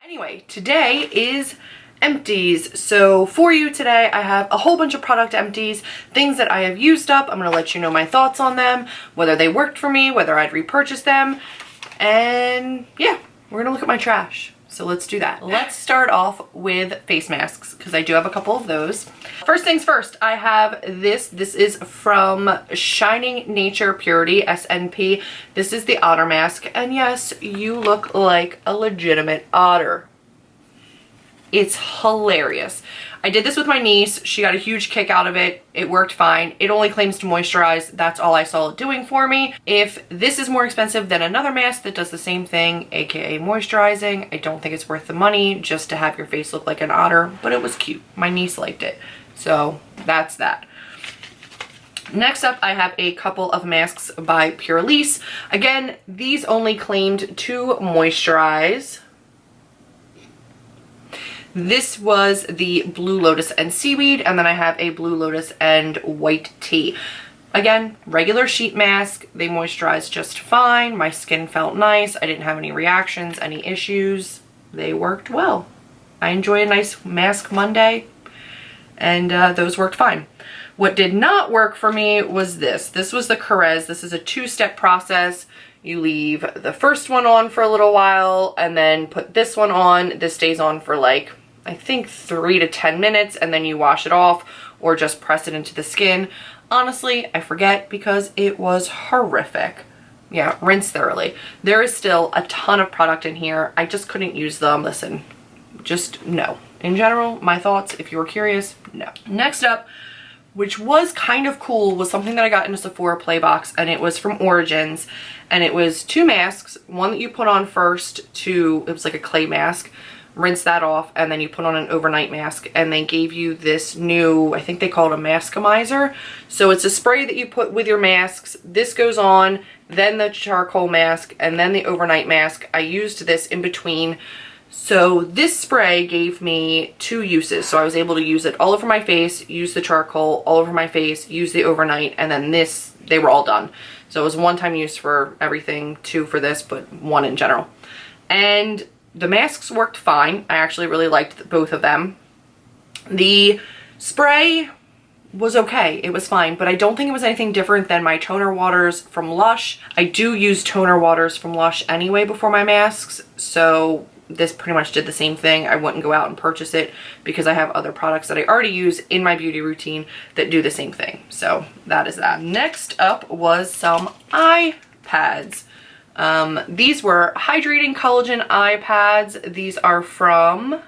Anyway, today is empties. So for you today, I have a whole bunch of product empties, things that I have used up. I'm going to let you know my thoughts on them, whether they worked for me, whether I'd repurchase them. And yeah, we're going to look at my trash. So let's do that. Let's start off with face masks because I do have a couple of those. First things first, I have this. This is from Shining Nature Purity, SNP. This is the otter mask. And yes, you look like a legitimate otter. It's hilarious. I did this with my niece. She got a huge kick out of it. It worked fine. It only claims to moisturize. That's all I saw it doing for me. If this is more expensive than another mask that does the same thing, aka moisturizing, I don't think it's worth the money just to have your face look like an otter, but it was cute. My niece liked it. So that's that. Next up, I have a couple of masks by Purlisse. Again, these only claimed to moisturize. This was the Blue Lotus and Seaweed, and then I have a Blue Lotus and White Tea. Again, regular sheet mask. They moisturized just fine. My skin felt nice. I didn't have any reactions, any issues. They worked well. I enjoy a nice mask Monday, and those worked fine. What did not work for me was this. This was the Caress. This is a two-step process. You leave the first one on for a little while and then put this one on. This stays on for like, I think 3 to 10 minutes, and then you wash it off or just press it into the skin. Honestly, I forget because it was horrific. Yeah, rinse thoroughly. There is still a ton of product in here. I just couldn't use them. Listen, just no. In general, my thoughts, if you were curious, no. Next up, which was kind of cool, was something that I got in a Sephora play box, and it was from Origins, and it was 2 masks. One that you put on first it was like a clay mask, rinse that off, and then you put on an overnight mask, and they gave you this new, I think they call it a maskamizer. So it's a spray that you put with your masks. This goes on, then the charcoal mask, and then the overnight mask. I used this in between. So this spray gave me 2 uses. So I was able to use it all over my face, use the charcoal all over my face, use the overnight, and then this, they were all done. So it was 1-time use for everything, 2 for this, but 1 in general. And the masks worked fine. I actually really liked both of them. The spray was okay. It was fine, but I don't think it was anything different than my toner waters from Lush. I do use toner waters from Lush anyway before my masks, so this pretty much did the same thing. I wouldn't go out and purchase it because I have other products that I already use in my beauty routine that do the same thing. So that is that. Next up was some eye pads. These were hydrating collagen eye pads. These are from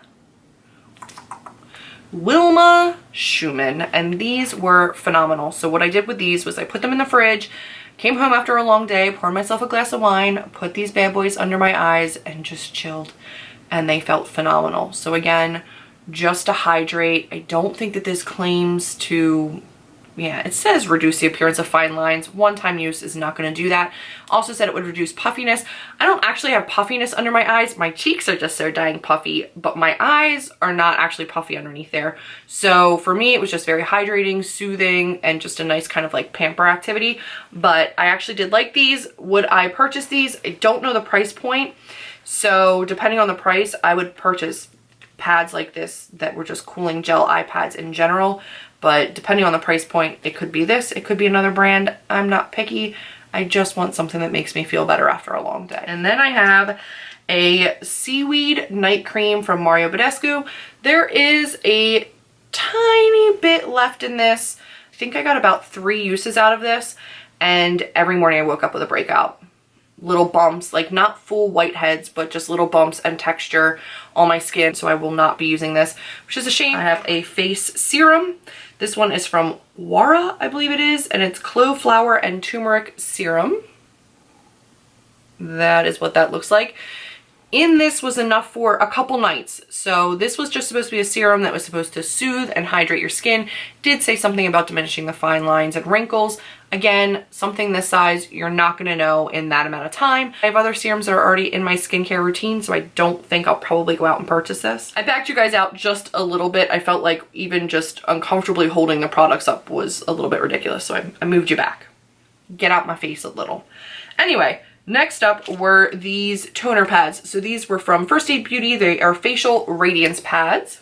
Wilma Schumann, and these were phenomenal. So what I did with these was I put them in the fridge, came home after a long day, poured myself a glass of wine, put these bad boys under my eyes, and just chilled. And they felt phenomenal. So again, just to hydrate. I don't think that this claims to, yeah, it says reduce the appearance of fine lines. 1-time use is not going to do that. Also said it would reduce puffiness. I don't actually have puffiness under my eyes. My cheeks are just so dang puffy, but my eyes are not actually puffy underneath there. So for me, it was just very hydrating, soothing, and just a nice kind of like pamper activity. But I actually did like these. Would I purchase these? I don't know the price point. So depending on the price, I would purchase pads like this that were just cooling gel eye pads in general. But depending on the price point, it could be this, it could be another brand. I'm not picky. I just want something that makes me feel better after a long day. And then I have a seaweed night cream from Mario Badescu. There is a tiny bit left in this. I think I got about 3 uses out of this, and every morning I woke up with a breakout. Little bumps, like not full whiteheads, but just little bumps and texture on my skin. So I will not be using this, which is a shame. I have a face serum. This one is from Wara, I believe it is, and it's clove flower and turmeric serum. That is what that looks like. In this was enough for a couple nights. So this was just supposed to be a serum that was supposed to soothe and hydrate your skin. Did say something about diminishing the fine lines and wrinkles. Again, something this size, you're not going to know in that amount of time. I have other serums that are already in my skincare routine, so I don't think I'll probably go out and purchase this. I backed you guys out just a little bit. I felt like even just uncomfortably holding the products up was a little bit ridiculous, so I moved you back. Get out my face a little. Anyway, Next up were these toner pads. So these were from First Aid Beauty. They are facial radiance pads.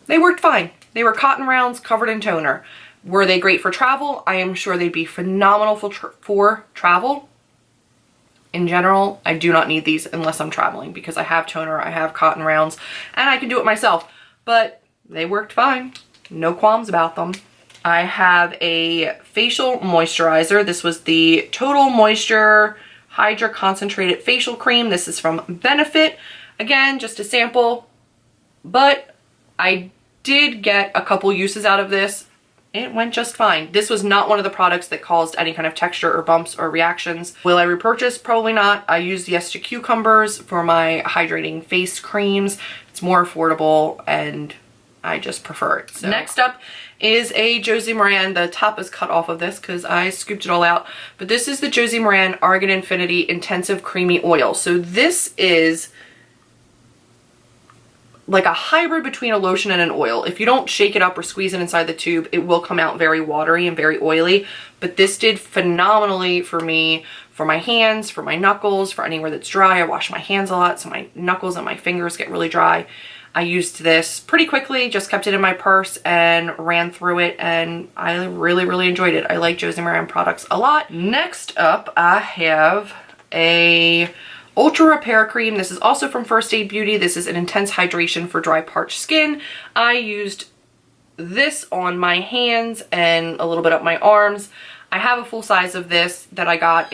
They worked fine. They were cotton rounds covered in toner. Were they great for travel? I am sure they'd be phenomenal for travel. In general, I do not need these unless I'm traveling because I have toner, I have cotton rounds, and I can do it myself. But they worked fine. No qualms about them. I have a facial moisturizer. This was the Total Moisture Hydra Concentrated Facial Cream. This is from Benefit. Again, just a sample, but I did get a couple uses out of this. It went just fine. This was not one of the products that caused any kind of texture or bumps or reactions. Will I repurchase? Probably not. I use the Yes Cucumbers for my hydrating face creams. It's more affordable and I just prefer it. So. Next up is a Josie Maran. The top is cut off of this because I scooped it all out. But this is the Josie Maran Argan Infinity Intensive Creamy Oil. So this is like a hybrid between a lotion and an oil. If you don't shake it up or squeeze it inside the tube, it will come out very watery and very oily. But this did phenomenally for me, for my hands, for my knuckles, for anywhere that's dry. I wash my hands a lot, so my knuckles and my fingers get really dry. I used this pretty quickly, just kept it in my purse and ran through it, and I really, really enjoyed it. I like Josie Maran products a lot. Next up, I have a Ultra Repair Cream. This is also from First Aid Beauty. This is an intense hydration for dry, parched skin. I used this on my hands and a little bit up my arms. I have a full size of this that I got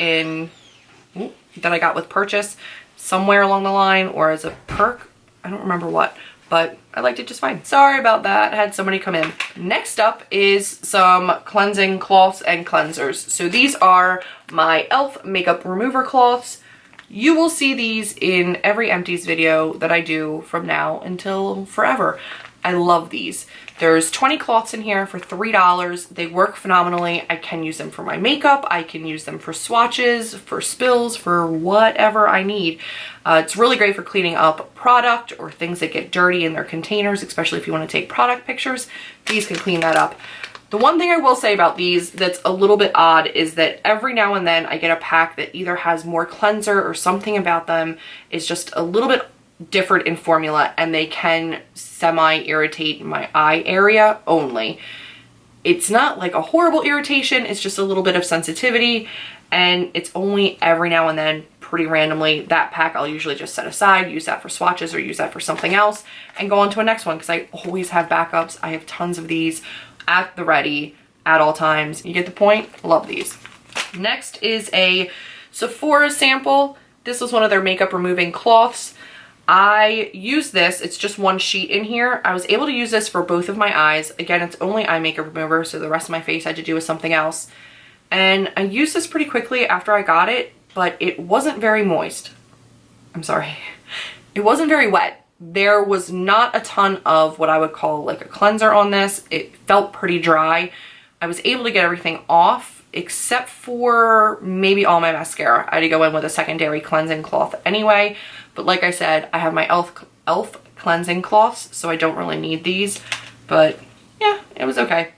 with purchase somewhere along the line or as a perk. I don't remember what, but I liked it just fine. Sorry about that. I had somebody come in. Next up is some cleansing cloths and cleansers. So these are my e.l.f. makeup remover cloths. You will see these in every Empties video that I do from now until forever. I love these. There's 20 cloths in here for $3. They work phenomenally. I can use them for my makeup. I can use them for swatches, for spills, for whatever I need. It's really great for cleaning up product or things that get dirty in their containers, especially if you want to take product pictures. These can clean that up. The one thing I will say about these that's a little bit odd is that every now and then I get a pack that either has more cleanser or something about them is just a little bit different in formula, and they can semi-irritate my eye area only. It's not like a horrible irritation, it's just a little bit of sensitivity, and it's only every now and then, pretty randomly. That pack I'll usually just set aside, use that for swatches or use that for something else, and go on to a next one because I always have backups. I have tons of these at the ready at all times. You get the point? Love these. Next is a Sephora sample. This was one of their makeup removing cloths. I use this, it's just one sheet in here. I was able to use this for both of my eyes. Again, it's only eye makeup remover, so the rest of my face I had to do with something else. And I used this pretty quickly after I got it, but it wasn't very moist. I'm sorry. It wasn't very wet. There was not a ton of what I would call like a cleanser on this. It felt pretty dry. I was able to get everything off except for maybe all my mascara. I had to go in with a secondary cleansing cloth anyway. But like I said, I have my e.l.f. cleansing cloths, so I don't really need these. But yeah, it was okay.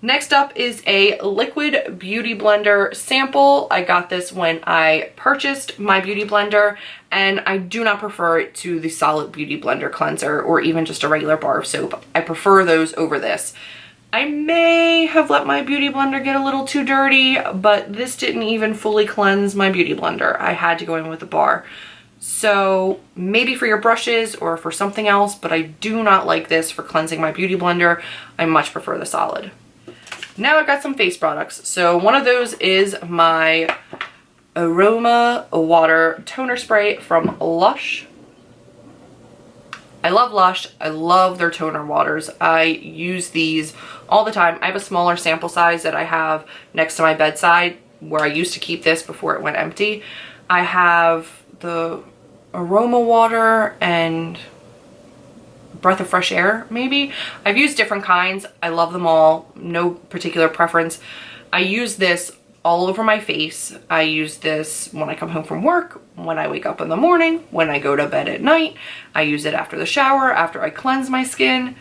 Next up is a liquid beauty blender sample. I got this when I purchased my beauty blender, and I do not prefer it to the solid beauty blender cleanser or even just a regular bar of soap. I prefer those over this. I may have let my beauty blender get a little too dirty, but this didn't even fully cleanse my beauty blender. I had to go in with a bar. So maybe for your brushes or for something else, but I do not like this for cleansing my beauty blender. I much prefer the solid. Now I've got some face products. So one of those is my Aroma Water Toner Spray from Lush. I love Lush. I love their toner waters. I use these all the time. I have a smaller sample size that I have next to my bedside where I used to keep this before it went empty. I have the Aroma Water and Breath of Fresh Air, maybe. I've used different kinds. I love them all. No particular preference. I use this all over my face. I use this when I come home from work, when I wake up in the morning, when I go to bed at night. I use it after the shower, after I cleanse my skin.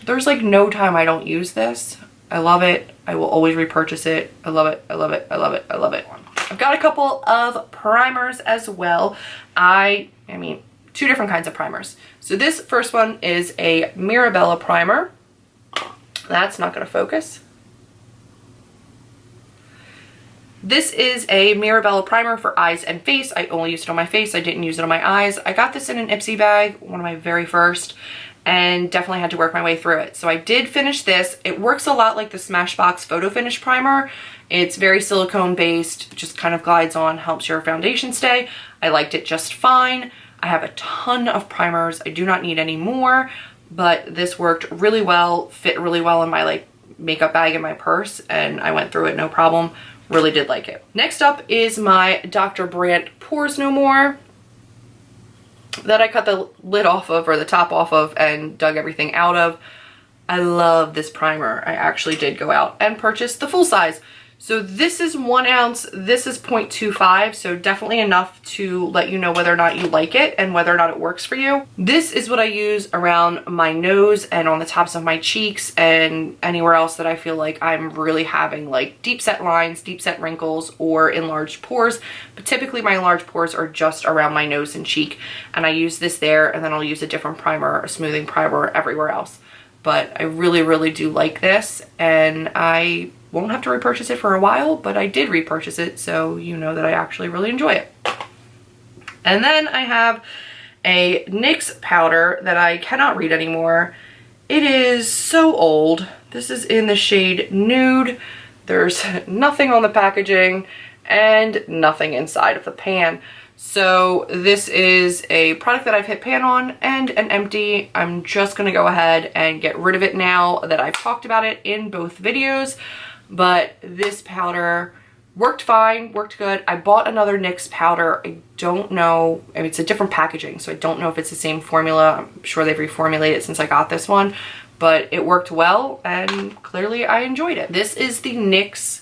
There's like no time I don't use this. I love it. I will always repurchase it. I love it. I love it. I love it. I love it. I've got a couple of primers as well. I mean, two different kinds of primers. So this first one is a Mirabella primer. That's not going to focus. This is a Mirabella primer for eyes and face. I only used it on my face. I didn't use it on my eyes. I got this in an Ipsy bag, one of my very first, and definitely had to work my way through it. So I did finish this. It works a lot like the Smashbox Photo Finish Primer. It's very silicone based, just kind of glides on, helps your foundation stay. I liked it just fine. I have a ton of primers. I do not need any more, but this worked really well, fit really well in my like makeup bag in my purse, and I went through it no problem. Really did like it. Next up is my Dr. Brandt Pores No More that I cut the lid off of, or the top off of, and dug everything out of. I love this primer. I actually did go out and purchase the full size. So this is 1 ounce, this is 0.25, so definitely enough to let you know whether or not you like it and whether or not it works for you. This is what I use around my nose and on the tops of my cheeks and anywhere else that I feel like I'm really having like deep set lines, deep set wrinkles, or enlarged pores. But typically my enlarged pores are just around my nose and cheek, and I use this there, and then I'll use a different primer, a smoothing primer everywhere else. But I really, really do like this, and I won't have to repurchase it for a while, but I did repurchase it, so you know that I actually really enjoy it. And then I have a NYX powder that I cannot read anymore. It is so old. This is in the shade Nude. There's nothing on the packaging and nothing inside of the pan. So this is a product that I've hit pan on and an empty. I'm just gonna go ahead and get rid of it now that I've talked about it in both videos. But this powder worked fine, worked good. I bought another NYX powder. I don't know, I mean, it's a different packaging, so I don't know if it's the same formula. I'm sure they've reformulated it since I got this one, but it worked well, and clearly I enjoyed it. This is the NYX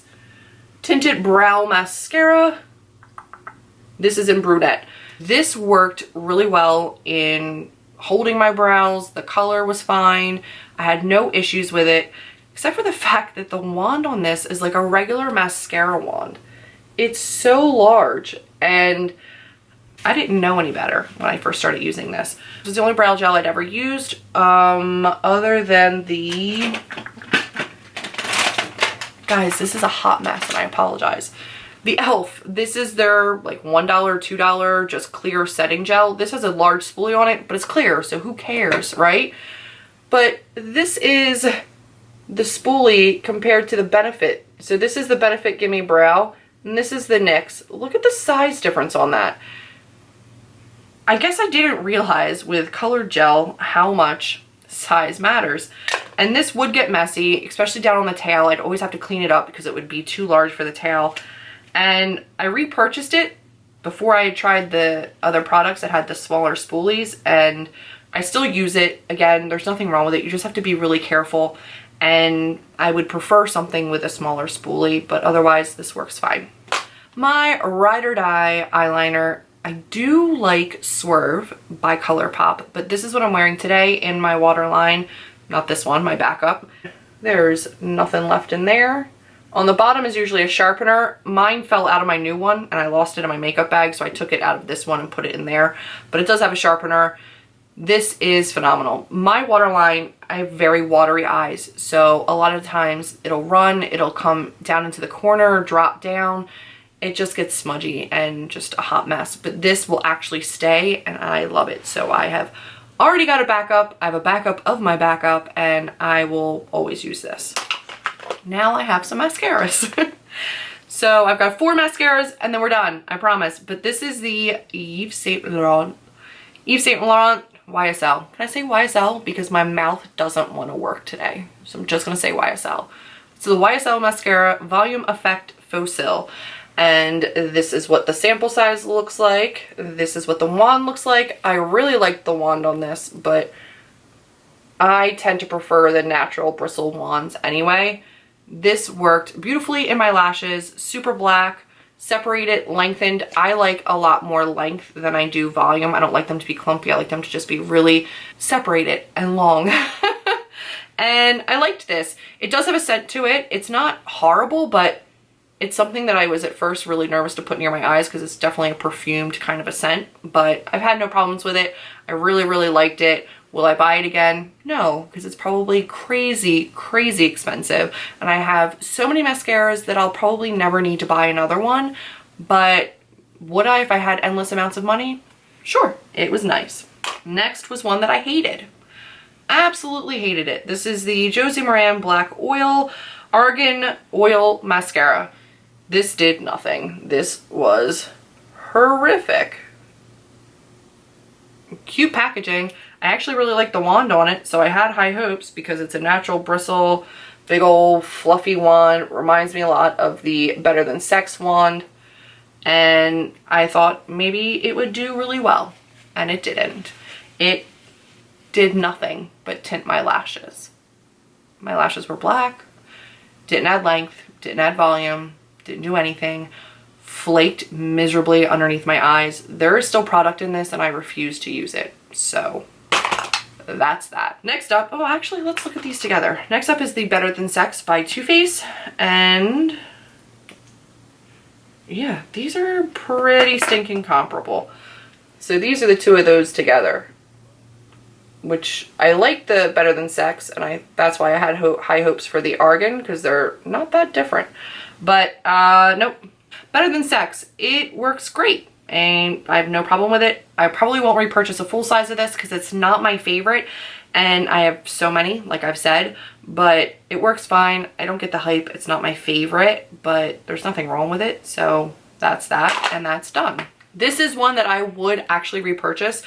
Tinted Brow Mascara. This is in Brunette. This worked really well in holding my brows. The color was fine. I had no issues with it, except for the fact that the wand on this is like a regular mascara wand. It's so large, and I didn't know any better when I first started using this. This was the only brow gel I'd ever used, other than the... Guys, this is a hot mess, and I apologize. The e.l.f. This is their like $1, $2 just clear setting gel. This has a large spoolie on it, but it's clear, so who cares, right? But this is the spoolie compared to the Benefit. So this is the Benefit Gimme Brow, and this is the NYX. Look at the size difference on that. I guess I didn't realize with colored gel how much size matters. And this would get messy, especially down on the tail. I'd always have to clean it up because it would be too large for the tail. And I repurchased it before I had tried the other products that had the smaller spoolies, and I still use it. Again, there's nothing wrong with it. You just have to be really careful, and I would prefer something with a smaller spoolie, but otherwise this works fine. My Ride or Die eyeliner, I do like Swerve by ColourPop, but this is what I'm wearing today in my waterline. Not this one, my backup. There's nothing left in there. On the bottom is usually a sharpener. Mine fell out of my new one and I lost it in my makeup bag, so I took it out of this one and put it in there. But it does have a sharpener. This is phenomenal. My waterline, I have very watery eyes, so a lot of times it'll run, it'll come down into the corner, drop down. It just gets smudgy and just a hot mess. But this will actually stay, and I love it. So I have already got a backup. I have a backup of my backup, and I will always use this. Now I have some mascaras. So I've got 4 mascaras and then we're done, I promise. But this is the Yves Saint Laurent YSL. Can I say YSL? Because my mouth doesn't want to work today. So I'm just going to say YSL. So the YSL Mascara Volume Effect Faux-Cils. And this is what the sample size looks like. This is what the wand looks like. I really like the wand on this, but I tend to prefer the natural bristle wands anyway. This worked beautifully in my lashes, super black, separated, lengthened. I like a lot more length than I do volume. I don't like them to be clumpy. I like them to just be really separated and long. And I liked this. It does have a scent to it. It's not horrible, but it's something that I was at first really nervous to put near my eyes because it's definitely a perfumed kind of a scent, but I've had no problems with it. I really, really liked it. Will I buy it again? No, because it's probably crazy, crazy expensive. And I have so many mascaras that I'll probably never need to buy another one. But would I if I had endless amounts of money? Sure, it was nice. Next was one that I hated. Absolutely hated it. This is the Josie Maran Black Oil Argan Oil Mascara. This did nothing. This was horrific. Cute packaging. I actually really like the wand on it, so I had high hopes because it's a natural bristle, big old fluffy wand. Reminds me a lot of the Better Than Sex wand. And I thought maybe it would do really well, and it didn't. It did nothing but tint my lashes. My lashes were black, didn't add length, didn't add volume, didn't do anything, flaked miserably underneath my eyes. There is still product in this and I refuse to use it. So that's that. Next up, oh actually let's look at these together. Next up is the Better Than Sex by Too Faced, and yeah, these are pretty stinking comparable. So these are the two of those together, which I like the Better Than Sex, and that's why I had high hopes for the Argan, because they're not that different. But nope, Better Than Sex, it works great and I have no problem with it. I probably won't repurchase a full size of this because it's not my favorite, and I have so many, like I've said, but it works fine. I don't get the hype. It's not my favorite, but there's nothing wrong with it. So that's that, and that's done. This is one that I would actually repurchase,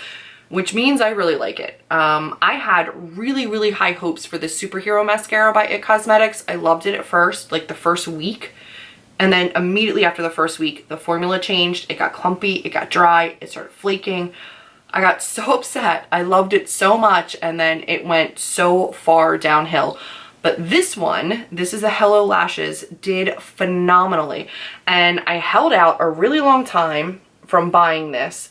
which means I really like it. I had really, really high hopes for this Superhero Mascara by IT Cosmetics. I loved it at first, like the first week. And then immediately after the first week, the formula changed. It got clumpy, it got dry, it started flaking. I got so upset. I loved it so much, and then it went so far downhill. But this one, this is the Hello Lashes, did phenomenally. And I held out a really long time from buying this.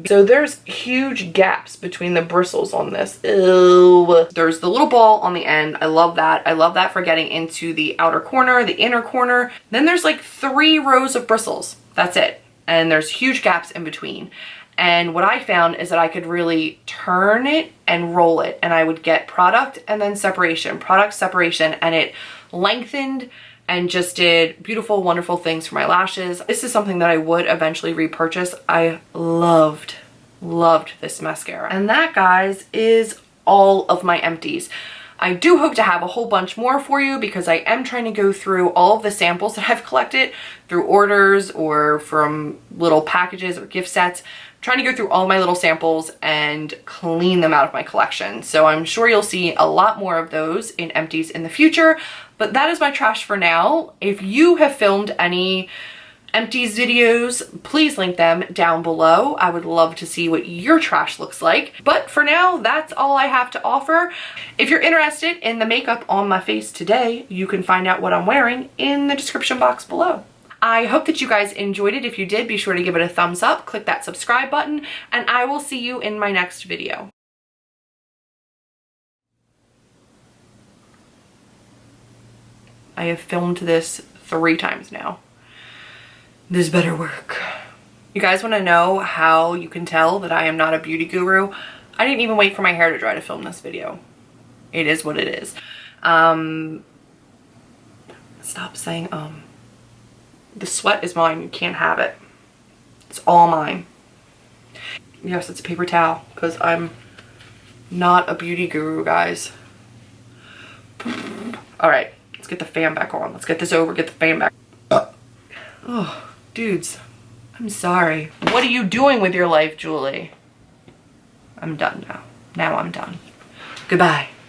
So there's huge gaps between the bristles on this. Ew. There's the little ball on the end. I love that. I love that for getting into the outer corner, the inner corner. Then there's like 3 rows of bristles. That's it. And there's huge gaps in between. And what I found is that I could really turn it and roll it, and I would get product and then separation, product separation, and it lengthened and just did beautiful, wonderful things for my lashes. This is something that I would eventually repurchase. I loved this mascara. And that, guys, is all of my empties. I do hope to have a whole bunch more for you because I am trying to go through all of the samples that I've collected through orders or from little packages or gift sets. I'm trying to go through all my little samples and clean them out of my collection. So I'm sure you'll see a lot more of those in empties in the future. But that is my trash for now. If you have filmed any empties videos, please link them down below. I would love to see what your trash looks like. But for now, that's all I have to offer. If you're interested in the makeup on my face today, you can find out what I'm wearing in the description box below. I hope that you guys enjoyed it. If you did, be sure to give it a thumbs up, click that subscribe button, and I will see you in my next video. I have filmed this 3 times now. This better work. You guys want to know how you can tell that I am not a beauty guru? I didn't even wait for my hair to dry to film this video. It is what it is. Stop saying The sweat is mine. You can't have it. It's all mine. Yes, it's a paper towel because I'm not a beauty guru, guys. All right, let's get the fan back on. Let's get this over, get the fan back. Oh, dudes, I'm sorry. What are you doing with your life, Julie? I'm done now. Now I'm done. Goodbye.